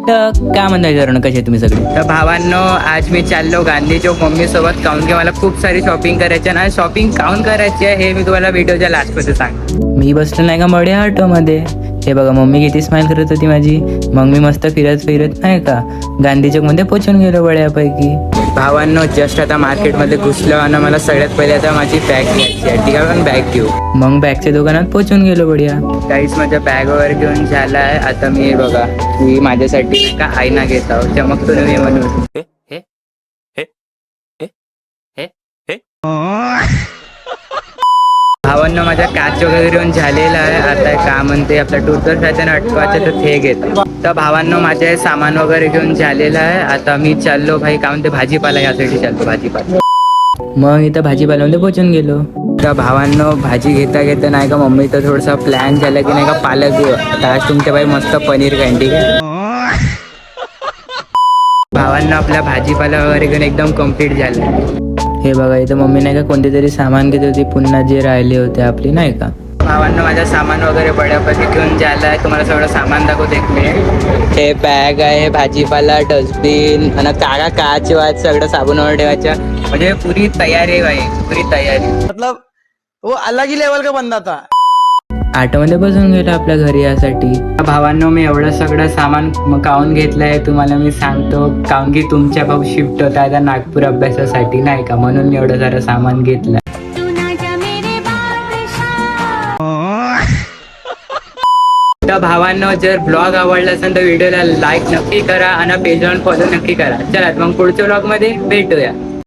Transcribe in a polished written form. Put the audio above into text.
काय म्हणता विचारणं, कसे तुम्ही सगळे? तर भावांनो, आज मी चाललो गांधी चौक मम्मी सोबत, काऊन की मला खूप सारी शॉपिंग करायची आहे आणि शॉपिंग काऊन करायची आहे हे मी तुम्हाला व्हिडिओच्या लास्टमध्ये सांग. मी बसलो नाही का बड्या ऑटोमध्ये. हे बघा मम्मी किती स्माइल करत होती माझी. मग मी मस्त फिरत फिरत नाही का गांधी चौकमध्ये पोचून गेलो बड्यापैकी. भावांनो, जस्ट आता मार्केटमध्ये घुसलो आणि मला सगळ्यात पहिले आता माझी बॅग घ्यायची आहे. ठीक आहे, पण बॅग घेऊ. मग बॅगच्या दुकानात पोचून गेलो बड्या. काहीच माझ्या बॅग वगैरे घेऊन झाला आहे. आता मी हे बघा, मी माझ्यासाठी नाही का आईना घेत आहोत, चमकतो नव्हे म्हणून. भावांना माझ्या काच वगैरे घेऊन झालेला आहे. आता काय म्हणते आपल्या टूथब्रश फॅशन अटकवायचे तर ते घेतो. तर भावांनो, माझे सामान वगैरे घेऊन झालेलं आहे. आता मी चाललो भाई, काय म्हणते भाजीपाला, यासाठी चालतो भाजीपाला. मग इथं भाजीपाल्यामध्ये पोचून गेलो. तर भावांनो, भाजी घेता घेता नाही का मम्मी तर थोडासा प्लॅन झाला की नाही का पालक घेऊ. आता आज तुमच्या बाई मस्त पनीर खाईन. ठीक आहे भावांना आपला भाजीपाला वगैरे घेऊन एकदम कम्प्लीट झालं. हे बघा इथं मम्मी नाही का कोणते तरी सामान घेत होती, पुन्हा जे राहिले होते आपली नाही का. भावांना माझा सामान वगैरे बड्यापैकी घेऊन झाला आहे. तुम्हाला सगळं सामान दाखवतो एक मिनिट. हे बॅग आहे, भाजीपाला, डस्टबिन आणि काळा काच वाच सगळं साबण वगैरे ठेवायचं. म्हणजे पुरी तयारी आहे भाई, पुरी तयारी. मतलब वो अलग ही लेवल का बंदा था. ऑटोमध्ये बसून गेलो आपल्या घरी यासाठी. भावांनो, मी एवढं सगळं सामान काऊन घेतलंय तुम्हाला मी सांगतो. काऊन की तुमच्या भाऊ शिफ्ट होता आता नागपूर अभ्यासासाठी नाही का, म्हणून मी एवढं सारं सामान घेतलं. तर भावांनो, जर ब्लॉग आवडला असेल तर व्हिडिओला लाईक नक्की करा आणि पेजवर फॉलो नक्की करा. चला मग पुढच्या ब्लॉग मध्ये भेटूया.